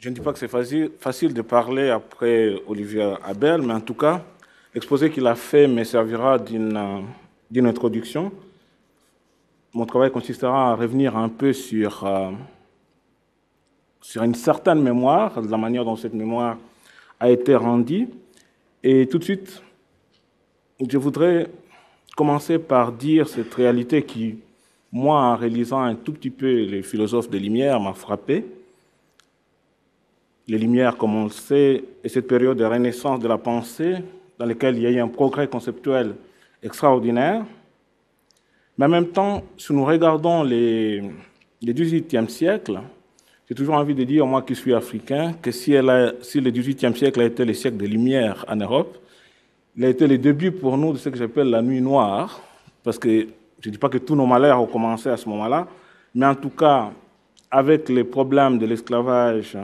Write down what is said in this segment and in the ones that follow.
Je ne dis pas que c'est facile de parler après Olivier Abel, mais en tout cas, l'exposé qu'il a fait me servira d'une introduction. Mon travail consistera à revenir un peu sur une certaine mémoire, de la manière dont cette mémoire a été rendue. Et tout de suite, je voudrais commencer par dire cette réalité qui, moi, en réalisant un tout petit peu les philosophes des Lumières, m'a frappé. Les Lumières, comme on le sait, est cette période de renaissance de la pensée dans laquelle il y a eu un progrès conceptuel extraordinaire. Mais en même temps, si nous regardons les XVIIIe siècle, j'ai toujours envie de dire, moi qui suis africain, que si le XVIIIe siècle a été le siècle des Lumières en Europe, il a été le début pour nous de ce que j'appelle la nuit noire, parce que je ne dis pas que tous nos malheurs ont commencé à ce moment-là, mais en tout cas, avec les problèmes de l'esclavage,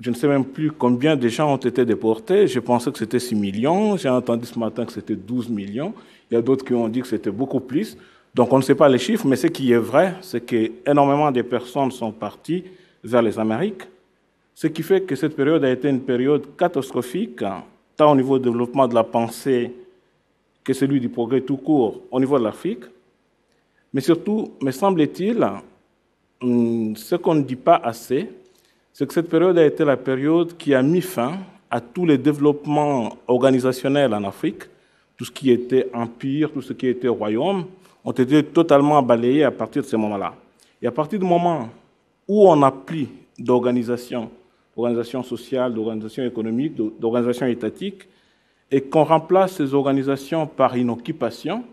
je ne sais même plus combien de gens ont été déportés. Je pensais que c'était 6 millions. J'ai entendu ce matin que c'était 12 millions. Il y a d'autres qui ont dit que c'était beaucoup plus. Donc on ne sait pas les chiffres, mais ce qui est vrai, c'est qu'énormément de personnes sont parties vers les Amériques, ce qui fait que cette période a été une période catastrophique, tant au niveau du développement de la pensée que celui du progrès tout court au niveau de l'Afrique. Mais surtout, me semble-t-il, ce qu'on ne dit pas assez, c'est que cette période a été la période qui a mis fin à tous les développements organisationnels en Afrique. Tout ce qui était empire, tout ce qui était royaume, ont été totalement balayés à partir de ce moment-là. Et à partir du moment où on n'a plus d'organisation sociale, d'organisation économique, d'organisation étatique, et qu'on remplace ces organisations par une occupation,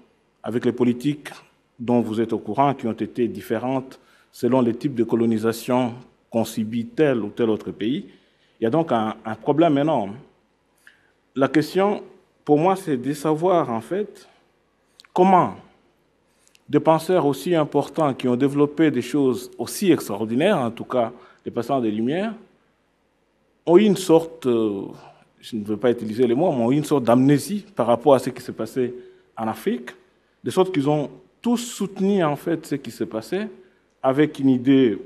avec les politiques dont vous êtes au courant, qui ont été différentes selon les types de colonisation qu'ont subi tel ou tel autre pays, il y a donc un problème énorme. La question, pour moi, c'est de savoir, en fait, comment des penseurs aussi importants qui ont développé des choses aussi extraordinaires, en tout cas les passants des Lumières, ont eu une sorte, je ne veux pas utiliser les mots, mais ont eu une sorte d'amnésie par rapport à ce qui s'est passé en Afrique, de sorte qu'ils ont tous soutenu, en fait, ce qui s'est passé, avec une idée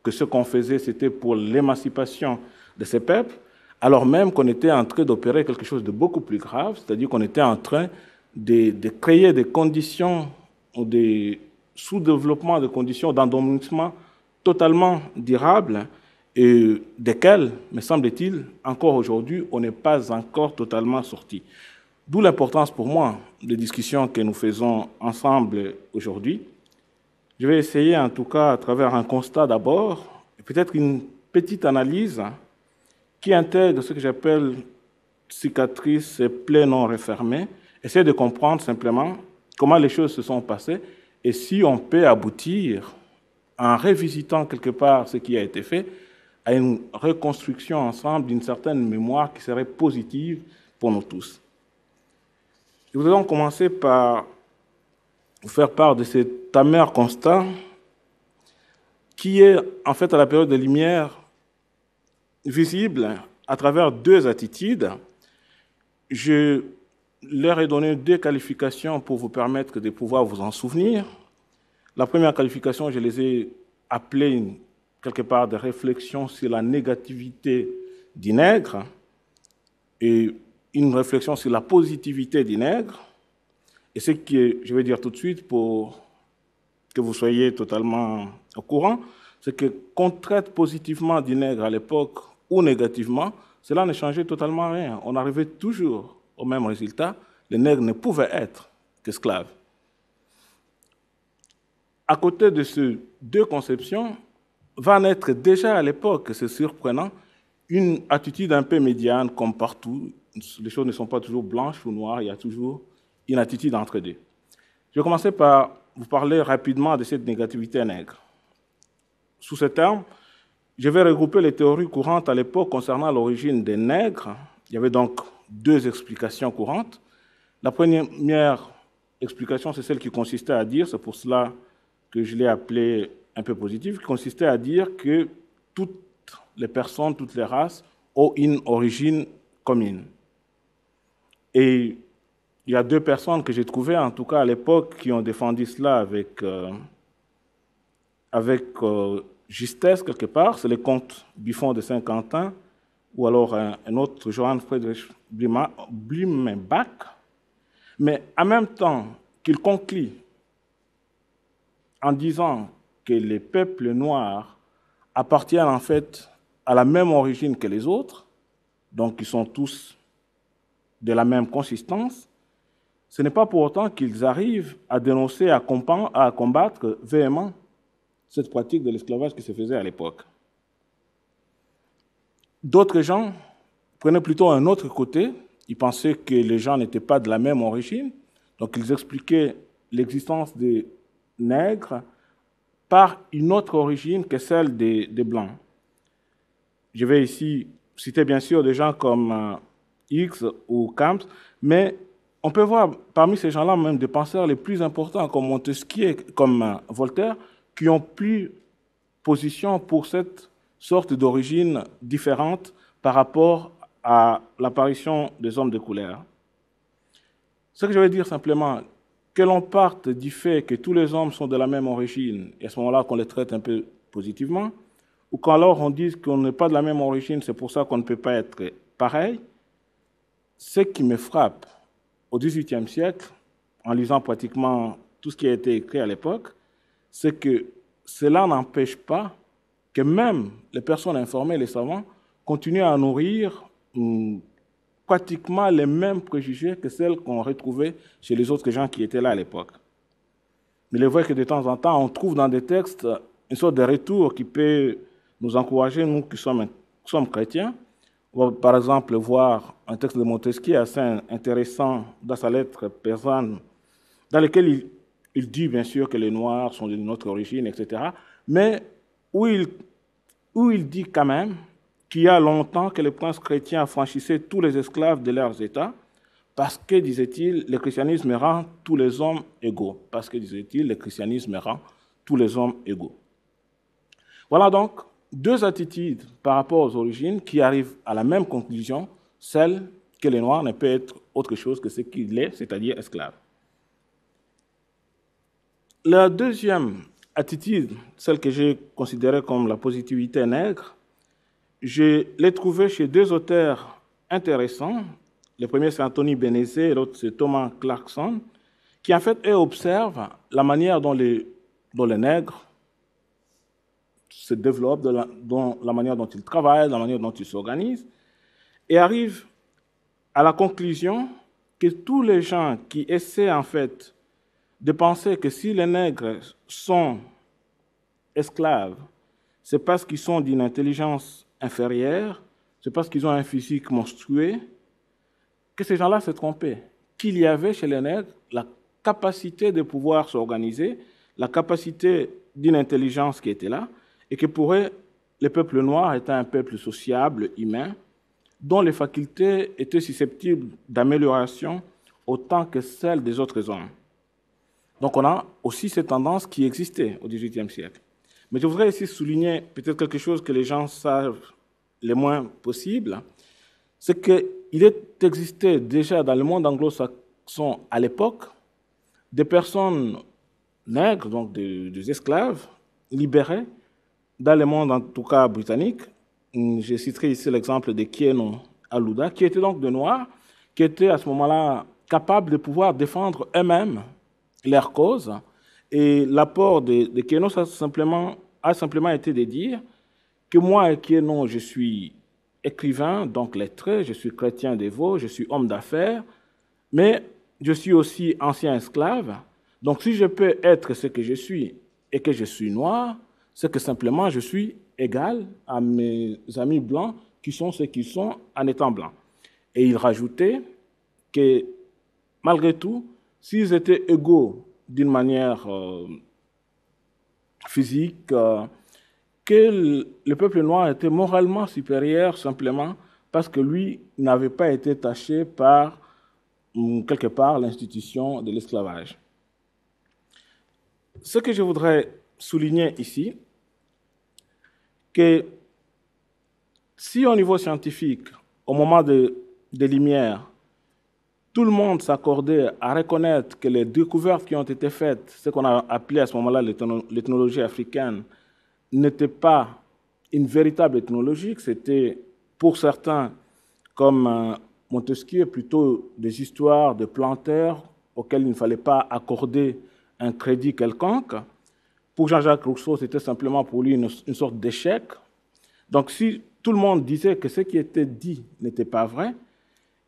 que ce qu'on faisait, c'était pour l'émancipation de ces peuples, alors même qu'on était en train d'opérer quelque chose de beaucoup plus grave, c'est-à-dire qu'on était en train de créer des conditions ou des sous-développements de conditions d'endormissement totalement durables et desquelles, me semble-t-il, encore aujourd'hui, on n'est pas encore totalement sorti. D'où l'importance pour moi des discussions que nous faisons ensemble aujourd'hui. Je vais essayer, en tout cas, à travers un constat d'abord, et peut-être une petite analyse qui intègre ce que j'appelle cicatrices et plaies non refermées, essayer de comprendre simplement comment les choses se sont passées et si on peut aboutir, en revisitant quelque part ce qui a été fait, à une reconstruction ensemble d'une certaine mémoire qui serait positive pour nous tous. Je voudrais donc commencer par vous faire part de cet amer constat qui est en fait à la période des Lumières visible à travers deux attitudes. Je leur ai donné deux qualifications pour vous permettre de pouvoir vous en souvenir. La première qualification, je les ai appelées quelque part des réflexions sur la négativité du nègre et une réflexion sur la positivité du nègre. Et ce que je vais dire tout de suite pour que vous soyez totalement au courant, c'est que qu'on traite positivement du nègre à l'époque ou négativement, cela ne changeait totalement rien. On arrivait toujours au même résultat. Les nègres ne pouvaient être qu'esclaves. À côté de ces deux conceptions, va naître déjà à l'époque, c'est surprenant, une attitude un peu médiane comme partout. Les choses ne sont pas toujours blanches ou noires, il y a toujours une attitude entre deux. Je vais commencer par vous parler rapidement de cette négativité nègre. Sous ce terme, je vais regrouper les théories courantes à l'époque concernant l'origine des nègres. Il y avait donc deux explications courantes. La première explication, c'est celle qui consistait à dire, c'est pour cela que je l'ai appelée un peu positive, qui consistait à dire que toutes les personnes, toutes les races ont une origine commune. Et il y a deux personnes que j'ai trouvées, en tout cas à l'époque, qui ont défendu cela avec justesse quelque part, c'est le comte Buffon de Saint-Quentin, ou alors un autre, Johann Friedrich Blumenbach, mais en même temps qu'il conclut en disant que les peuples noirs appartiennent en fait à la même origine que les autres, donc ils sont tous de la même consistance, ce n'est pas pour autant qu'ils arrivent à dénoncer, à combattre véhément cette pratique de l'esclavage qui se faisait à l'époque. D'autres gens prenaient plutôt un autre côté, ils pensaient que les gens n'étaient pas de la même origine, donc ils expliquaient l'existence des nègres par une autre origine que celle des Blancs. Je vais ici citer bien sûr des gens comme X ou Camps, mais on peut voir parmi ces gens-là même des penseurs les plus importants comme Montesquieu, comme Voltaire, qui ont pris position pour cette sorte d'origine différente par rapport à l'apparition des hommes de couleur. Ce que je veux dire simplement, que l'on parte du fait que tous les hommes sont de la même origine, et à ce moment-là qu'on les traite un peu positivement, ou quand alors on dit qu'on n'est pas de la même origine, c'est pour ça qu'on ne peut pas être pareil, ce qui me frappe au XVIIIe siècle, en lisant pratiquement tout ce qui a été écrit à l'époque, c'est que cela n'empêche pas que même les personnes informées, les savants, continuent à nourrir pratiquement les mêmes préjugés que celles qu'on retrouvait chez les autres gens qui étaient là à l'époque. Il est vrai que de temps en temps, on trouve dans des textes une sorte de retour qui peut nous encourager, nous qui sommes chrétiens. On va par exemple voir un texte de Montesquieu assez intéressant dans sa lettre persane, dans lequel il dit bien sûr que les Noirs sont de notre origine, etc., mais où il dit quand même qu'il y a longtemps que les princes chrétiens affranchissaient tous les esclaves de leurs États, parce que, disait-il, le christianisme rend tous les hommes égaux. Parce que, disait-il, le christianisme rend tous les hommes égaux. Voilà donc deux attitudes par rapport aux origines qui arrivent à la même conclusion, celle que les Noirs ne peuvent être autre chose que ce qu'il est, c'est-à-dire esclaves. La deuxième attitude, celle que j'ai considérée comme la positivité nègre, je l'ai trouvée chez deux auteurs intéressants. Le premier, c'est Anthony Benezet, et l'autre, c'est Thomas Clarkson, qui en fait, eux, observent la manière dont les nègres se développent, la manière dont ils travaillent, la manière dont ils s'organisent, et arrivent à la conclusion que tous les gens qui essaient en fait de penser que si les nègres sont esclaves, c'est parce qu'ils sont d'une intelligence inférieure, c'est parce qu'ils ont un physique monstrueux, que ces gens-là se trompaient, qu'il y avait chez les nègres la capacité de pouvoir s'organiser, la capacité d'une intelligence qui était là, et que pour eux, le peuple noir était un peuple sociable, humain, dont les facultés étaient susceptibles d'amélioration autant que celles des autres hommes. Donc on a aussi cette tendance qui existait au XVIIIe siècle. Mais je voudrais ici souligner peut-être quelque chose que les gens savent le moins possible, c'est qu'il existait déjà dans le monde anglo-saxon à l'époque des personnes nègres, donc des esclaves, libérés, dans le monde en tout cas britannique. Je citerai ici l'exemple de Kienon Alouda, qui étaient donc de Noirs, qui étaient à ce moment-là capables de pouvoir défendre eux-mêmes leur cause. Et l'apport de Kienon a simplement été de dire que moi, Kienon, je suis écrivain, donc lettré, je suis chrétien dévot, je suis homme d'affaires, mais je suis aussi ancien esclave. Donc si je peux être ce que je suis et que je suis noir, c'est que simplement je suis égal à mes amis blancs qui sont ce qu'ils sont en étant blancs. Et il rajoutait que malgré tout, s'ils étaient égaux d'une manière physique, que le peuple noir était moralement supérieur simplement parce que lui n'avait pas été taché par, quelque part, l'institution de l'esclavage. Ce que je voudrais souligner ici, que si au niveau scientifique, au moment des Lumières, tout le monde s'accordait à reconnaître que les découvertes qui ont été faites, ce qu'on a appelé à ce moment-là l'ethnologie africaine, n'était pas une véritable ethnologie, c'était pour certains, comme Montesquieu, plutôt des histoires de planteurs auxquelles il ne fallait pas accorder un crédit quelconque. Pour Jean-Jacques Rousseau, c'était simplement pour lui une sorte d'échec. Donc si tout le monde disait que ce qui était dit n'était pas vrai,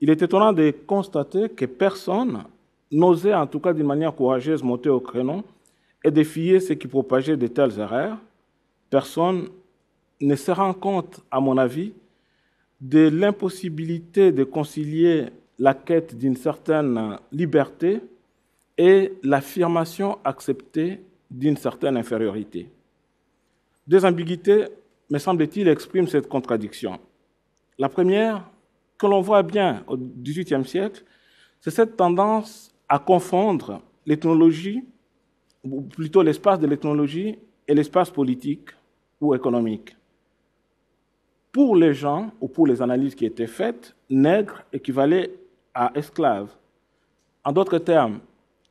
il est étonnant de constater que personne n'osait, en tout cas d'une manière courageuse, monter au créneau et défier ceux qui propageaient de telles erreurs. Personne ne se rend compte, à mon avis, de l'impossibilité de concilier la quête d'une certaine liberté et l'affirmation acceptée d'une certaine infériorité. Deux ambiguïtés, me semble-t-il, expriment cette contradiction. La première, que l'on voit bien au XVIIIe siècle, c'est cette tendance à confondre l'ethnologie, ou plutôt l'espace de l'ethnologie, et l'espace politique ou économique. Pour les gens, ou pour les analyses qui étaient faites, nègre équivalait à esclave. En d'autres termes,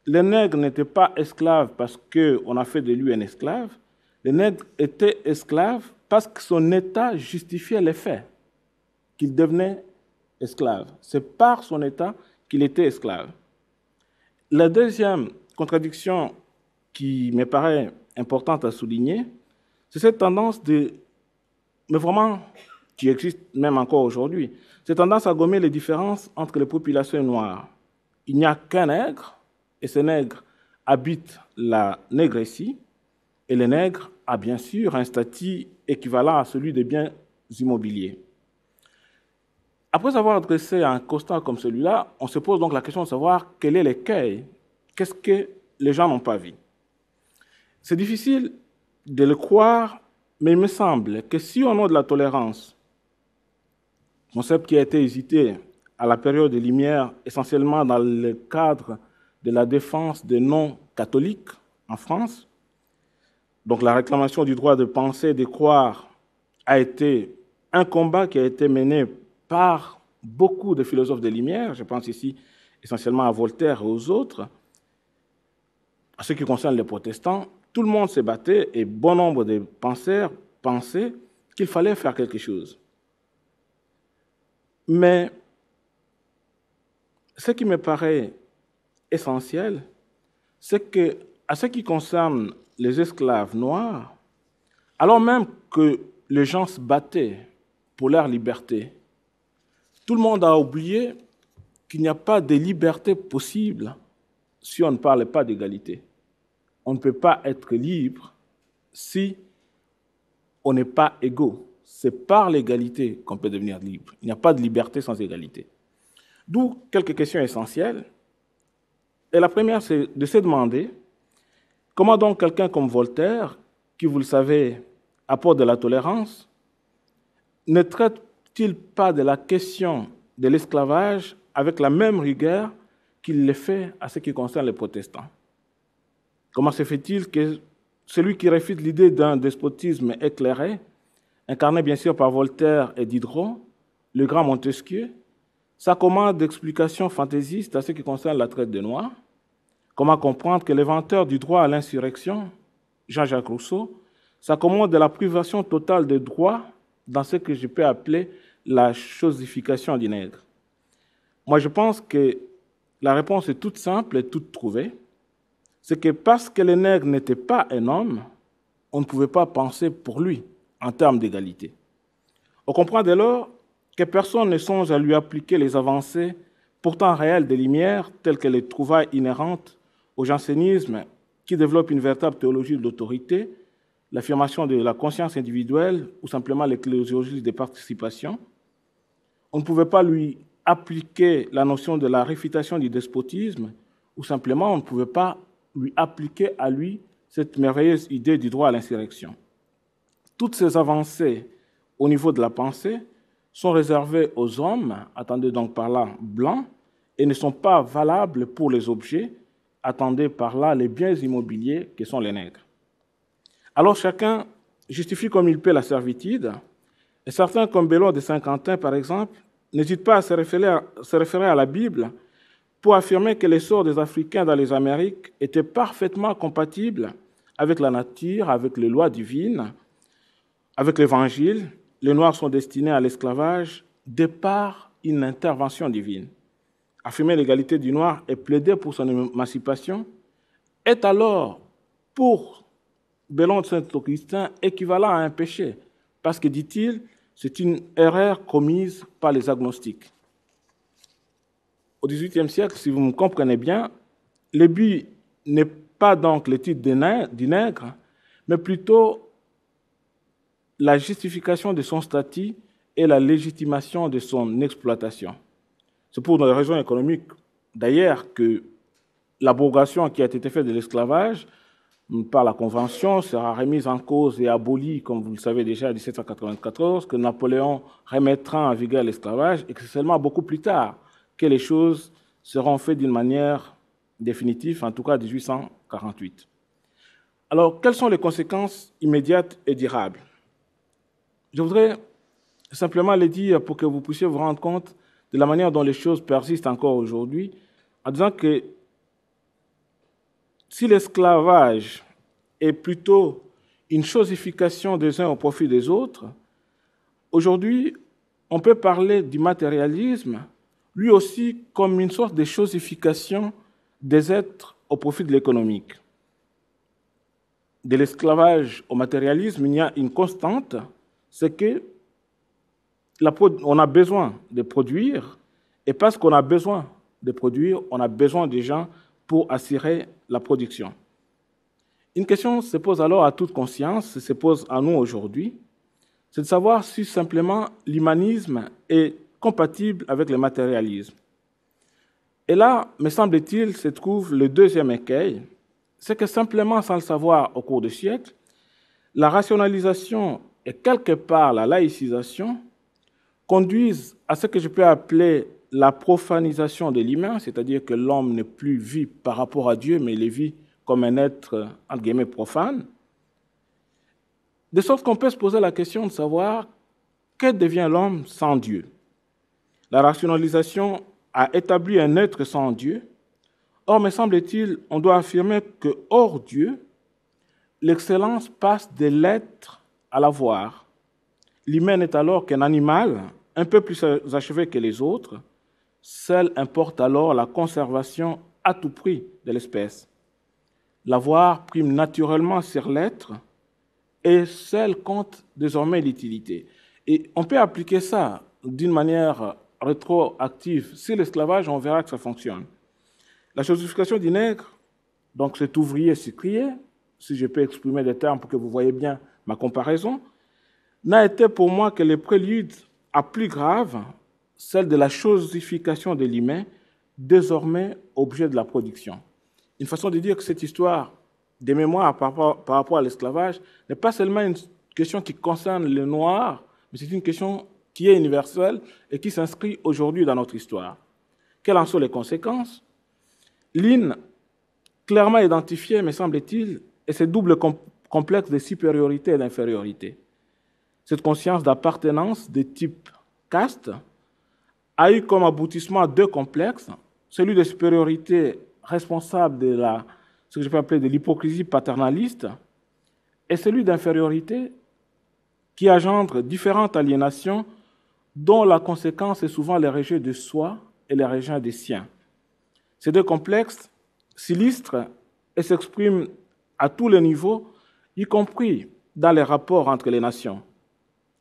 le nègre n'était pas esclave parce qu'on a fait de lui un esclave, le nègre était esclave parce que son état justifiait les faits, qu'il devenait esclave. C'est par son état qu'il était esclave. La deuxième contradiction qui me paraît importante à souligner, c'est cette tendance mais vraiment qui existe même encore aujourd'hui, cette tendance à gommer les différences entre les populations noires. Il n'y a qu'un nègre, et ce nègre habite la négressie, et le nègre a bien sûr un statut équivalent à celui des biens immobiliers. Après avoir dressé un constat comme celui-là, on se pose donc la question de savoir quel est l'écueil, qu'est-ce que les gens n'ont pas vu. C'est difficile de le croire, mais il me semble que si au nom de la tolérance, concept qui a été hésité à la période des Lumières, essentiellement dans le cadre de la défense des non-catholiques en France, donc la réclamation du droit de penser et de croire a été un combat qui a été mené par beaucoup de philosophes des Lumières, je pense ici essentiellement à Voltaire et aux autres. En ce qui concerne les protestants, tout le monde s'est battu et bon nombre de penseurs pensaient qu'il fallait faire quelque chose. Mais ce qui me paraît essentiel, c'est que, à ce qui concerne les esclaves noirs, alors même que les gens se battaient pour leur liberté, tout le monde a oublié qu'il n'y a pas de liberté possible si on ne parle pas d'égalité. On ne peut pas être libre si on n'est pas égaux. C'est par l'égalité qu'on peut devenir libre. Il n'y a pas de liberté sans égalité. D'où quelques questions essentielles. Et la première, c'est de se demander comment donc quelqu'un comme Voltaire, qui, vous le savez, apporte de la tolérance, ne traite-t-il pas de la question de l'esclavage avec la même rigueur qu'il le fait à ce qui concerne les protestants? Comment se fait-il que celui qui réfute l'idée d'un despotisme éclairé, incarné bien sûr par Voltaire et Diderot, le grand Montesquieu, s'accommode d'explications fantaisistes à ce qui concerne la traite des Noirs? Comment comprendre que l'inventeur du droit à l'insurrection, Jean-Jacques Rousseau, s'accommode de la privation totale des droits dans ce que je peux appeler la chosification du nègre? Moi, je pense que la réponse est toute simple et toute trouvée. C'est que parce que le nègre n'était pas un homme, on ne pouvait pas penser pour lui en termes d'égalité. On comprend dès lors que personne ne songe à lui appliquer les avancées pourtant réelles des Lumières, telles que les trouvailles inhérentes au jansénisme qui développe une véritable théologie de l'autorité, l'affirmation de la conscience individuelle ou simplement l'ecclésiologie des participations. On ne pouvait pas lui appliquer la notion de la réfutation du despotisme ou simplement on ne pouvait pas lui appliquer à lui cette merveilleuse idée du droit à l'insurrection. Toutes ces avancées au niveau de la pensée sont réservées aux hommes, attendez donc par là blancs, et ne sont pas valables pour les objets, attendez par là les biens immobiliers que sont les nègres. Alors chacun justifie comme il peut la servitude, et certains comme Bellot de Saint-Quentin par exemple, n'hésitent pas à se référer à la Bible pour affirmer que l'essor des Africains dans les Amériques était parfaitement compatible avec la nature, avec les lois divines, avec l'Évangile, les Noirs sont destinés à l'esclavage de par une intervention divine. Affirmer l'égalité du Noir et plaider pour son émancipation est alors, pour Bellon de Saint-Augustin, équivalent à un péché, parce que, dit-il, c'est une erreur commise par les agnostiques. Au XVIIIe siècle, si vous me comprenez bien, le but n'est pas donc le titre du nègre, mais plutôt la justification de son statut et la légitimation de son exploitation. C'est pour des raisons économiques, d'ailleurs, que l'abrogation qui a été faite de l'esclavage par la Convention sera remise en cause et abolie, comme vous le savez déjà, en 1794, que Napoléon remettra en vigueur l'esclavage et que c'est seulement beaucoup plus tard que les choses seront faites d'une manière définitive, en tout cas en 1848. Alors, quelles sont les conséquences immédiates et durables? Je voudrais simplement les dire pour que vous puissiez vous rendre compte de la manière dont les choses persistent encore aujourd'hui, en disant que si l'esclavage est plutôt une chosification des uns au profit des autres, aujourd'hui, on peut parler du matérialisme, lui aussi comme une sorte de chosification des êtres au profit de l'économique. De l'esclavage au matérialisme, il y a une constante, c'est que on a besoin de produire, et parce qu'on a besoin de produire, on a besoin des gens pour assurer la production. Une question se pose alors à toute conscience, se pose à nous aujourd'hui, c'est de savoir si simplement l'humanisme est compatible avec le matérialisme. Et là, me semble-t-il, se trouve le deuxième écueil, c'est que simplement sans le savoir au cours des siècles, la rationalisation et quelque part la laïcisation conduisent à ce que je peux appeler la profanisation de l'humain, c'est-à-dire que l'homme n'est plus vu par rapport à Dieu, mais il est vu comme un être, entre guillemets, profane, de sorte qu'on peut se poser la question de savoir que devient l'homme sans Dieu. La rationalisation a établi un être sans Dieu. Or, me semble-t-il, on doit affirmer que hors Dieu, l'excellence passe de l'être à l'avoir. L'humain n'est alors qu'un animal, un peu plus achevé que les autres. Seul importe alors la conservation à tout prix de l'espèce. L'avoir prime naturellement sur l'être et seul compte désormais l'utilité. Et on peut appliquer ça d'une manière rétroactive. Si l'esclavage, on verra que ça fonctionne. La chosification du nègre, donc cet ouvrier sucrier, si je peux exprimer des termes pour que vous voyez bien ma comparaison, n'a été pour moi que le prélude à plus grave, celle de la chosification de l'humain, désormais objet de la production. Une façon de dire que cette histoire des mémoires par rapport à l'esclavage n'est pas seulement une question qui concerne les Noirs, mais c'est une question qui est universelle et qui s'inscrit aujourd'hui dans notre histoire. Quelles en sont les conséquences? L'une, clairement identifiée, me semble-t-il, est ce double complexe de supériorité et d'infériorité. Cette conscience d'appartenance de type caste a eu comme aboutissement deux complexes, celui de supériorité responsable de ce que je peux appeler de l'hypocrisie paternaliste et celui d'infériorité qui engendre différentes aliénations dont la conséquence est souvent le rejet de soi et le rejet des siens. Ces deux complexes s'illustrent et s'expriment à tous les niveaux, y compris dans les rapports entre les nations.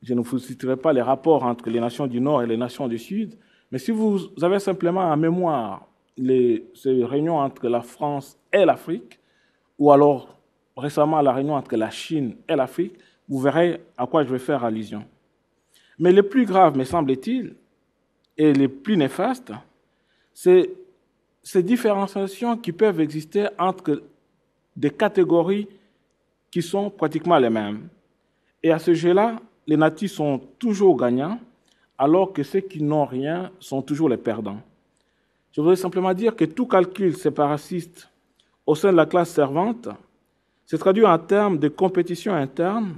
Je ne vous citerai pas les rapports entre les nations du Nord et les nations du Sud, mais si vous avez simplement en mémoire ces réunions entre la France et l'Afrique, ou alors récemment la réunion entre la Chine et l'Afrique, vous verrez à quoi je vais faire allusion. Mais le plus grave, me semble-t-il, et le plus néfaste, c'est ces différenciations qui peuvent exister entre des catégories qui sont pratiquement les mêmes. Et à ce jeu-là, les natifs sont toujours gagnants, alors que ceux qui n'ont rien sont toujours les perdants. Je voudrais simplement dire que tout calcul séparatiste au sein de la classe servante se traduit en termes de compétition interne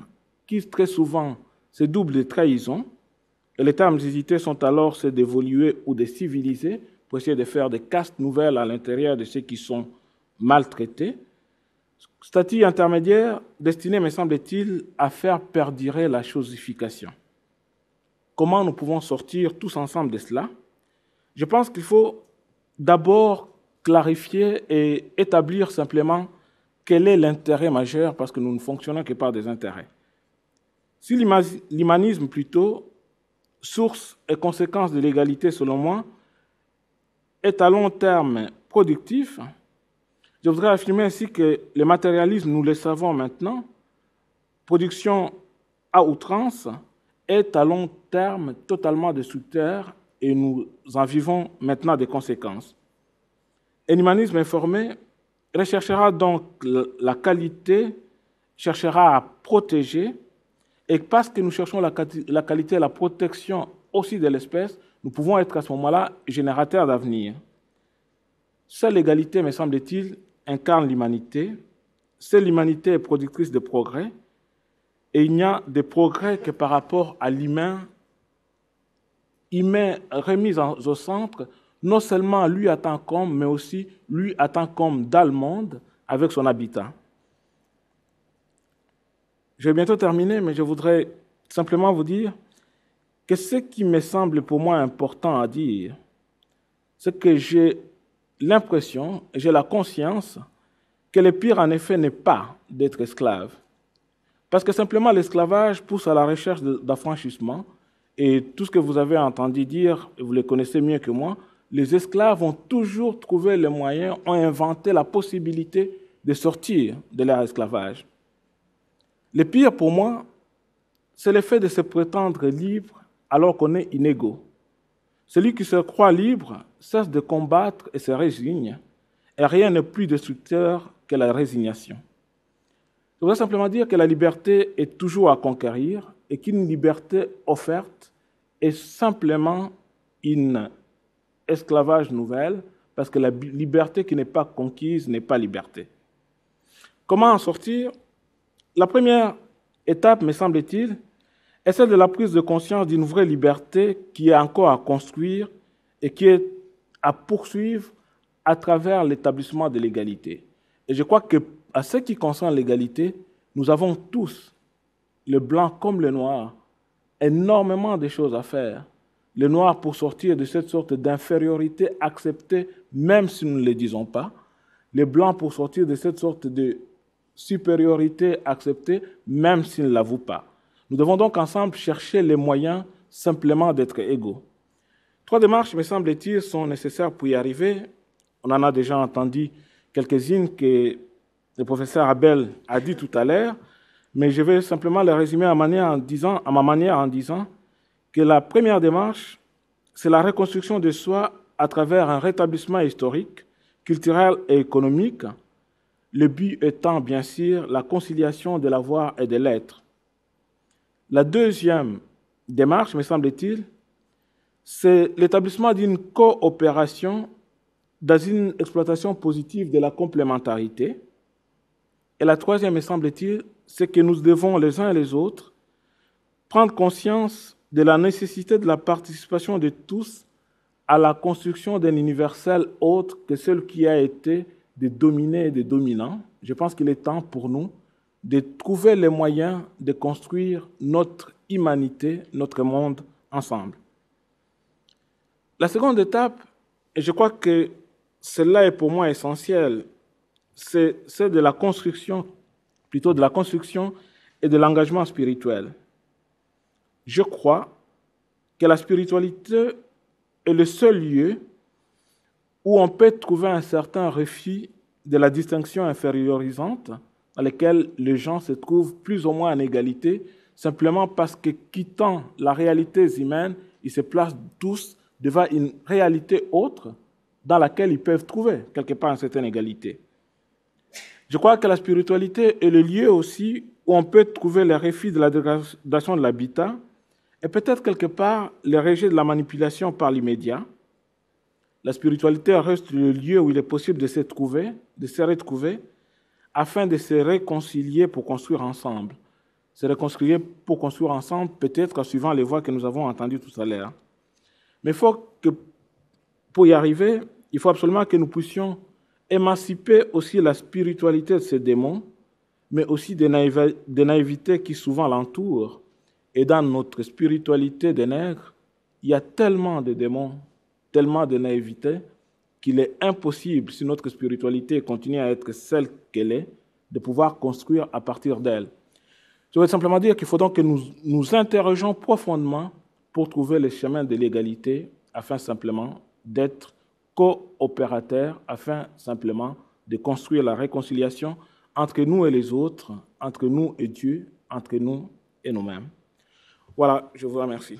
qui, très souvent, se double de trahison. Et les termes hésités sont alors ceux d'évoluer ou de civiliser pour essayer de faire des castes nouvelles à l'intérieur de ceux qui sont maltraités. Statut intermédiaire destiné, me semble-t-il, à faire perdurer la chosification. Comment nous pouvons sortir tous ensemble de cela? Je pense qu'il faut d'abord clarifier et établir simplement quel est l'intérêt majeur, parce que nous ne fonctionnons que par des intérêts. Si l'humanisme, plutôt, source et conséquence de l'égalité, selon moi, est à long terme productif, je voudrais affirmer ainsi que le matérialisme, nous le savons maintenant, production à outrance, est à long terme totalement destructeur et nous en vivons maintenant des conséquences. Un humanisme informé recherchera donc la qualité, cherchera à protéger, et parce que nous cherchons la qualité et la protection aussi de l'espèce, nous pouvons être à ce moment-là générateurs d'avenir. Seule l'égalité, me semble-t-il, incarne l'humanité. Seule l'humanité est productrice de progrès. Et il n'y a de progrès que par rapport à l'humain, humain remis au centre, non seulement lui à tant qu'homme, mais aussi lui à tant qu'homme dans le monde, avec son habitat. Je vais bientôt terminer, mais je voudrais simplement vous dire que ce qui me semble pour moi important à dire, c'est que j'ai l'impression, j'ai la conscience que le pire, en effet, n'est pas d'être esclave. Parce que simplement l'esclavage pousse à la recherche d'affranchissement, et tout ce que vous avez entendu dire, vous le connaissez mieux que moi, les esclaves ont toujours trouvé les moyens, ont inventé la possibilité de sortir de leur esclavage. Le pire pour moi, c'est le fait de se prétendre libre alors qu'on est inégaux. Celui qui se croit libre cesse de combattre et se résigne, et rien n'est plus destructeur que la résignation. Je voudrais simplement dire que la liberté est toujours à conquérir et qu'une liberté offerte est simplement une esclavage nouvelle, parce que la liberté qui n'est pas conquise n'est pas liberté. Comment en sortir? La première étape, me semble-t-il, est celle de la prise de conscience d'une vraie liberté qui est encore à construire et qui est à poursuivre à travers l'établissement de l'égalité. Et je crois qu'à ce qui concerne l'égalité, nous avons tous, le blanc comme le noir, énormément de choses à faire. Le noir pour sortir de cette sorte d'infériorité acceptée, même si nous ne le disons pas. Le blanc pour sortir de cette sorte de supériorité acceptée, même s'il ne l'avoue pas. Nous devons donc ensemble chercher les moyens simplement d'être égaux. 3 démarches, me semble-t-il, sont nécessaires pour y arriver. On en a déjà entendu quelques-unes que le professeur Abel a dit tout à l'heure, mais je vais simplement les résumer à ma manière en disant que la première démarche, c'est la reconstruction de soi à travers un rétablissement historique, culturel et économique, le but étant bien sûr la conciliation de l'avoir et de l'être. La deuxième démarche, me semble-t-il, c'est l'établissement d'une coopération dans une exploitation positive de la complémentarité. Et la troisième, me semble-t-il, c'est que nous devons les uns et les autres prendre conscience de la nécessité de la participation de tous à la construction d'un universel autre que celui qui a été des dominés et des dominants. Je pense qu'il est temps pour nous de trouver les moyens de construire notre humanité, notre monde ensemble. La seconde étape, et je crois que celle-là est pour moi essentielle, c'est celle de la construction, plutôt de la construction et de l'engagement spirituel. Je crois que la spiritualité est le seul lieu où on peut trouver un certain refus de la distinction infériorisante dans laquelle les gens se trouvent plus ou moins en égalité, simplement parce que, quittant la réalité humaine, ils se placent tous devant une réalité autre dans laquelle ils peuvent trouver quelque part une certaine égalité. Je crois que la spiritualité est le lieu aussi où on peut trouver le refus de la dégradation de l'habitat et peut-être quelque part le rejet de la manipulation par l'immédiat. La spiritualité reste le lieu où il est possible de se retrouver, afin de se réconcilier pour construire ensemble. Se réconcilier pour construire ensemble, peut-être en suivant les voies que nous avons entendues tout à l'heure. Mais il faut que, pour y arriver, il faut absolument que nous puissions émanciper aussi la spiritualité de ces démons, mais aussi des naïvetés qui souvent l'entourent. Et dans notre spiritualité des nègres, il y a tellement de démons, tellement de naïveté, qu'il est impossible, si notre spiritualité continue à être celle qu'elle est, de pouvoir construire à partir d'elle. Je veux simplement dire qu'il faut donc que nous nous interrogeons profondément pour trouver les chemins de l'égalité, afin simplement d'être coopérateurs, afin simplement de construire la réconciliation entre nous et les autres, entre nous et Dieu, entre nous et nous-mêmes. Voilà, je vous remercie.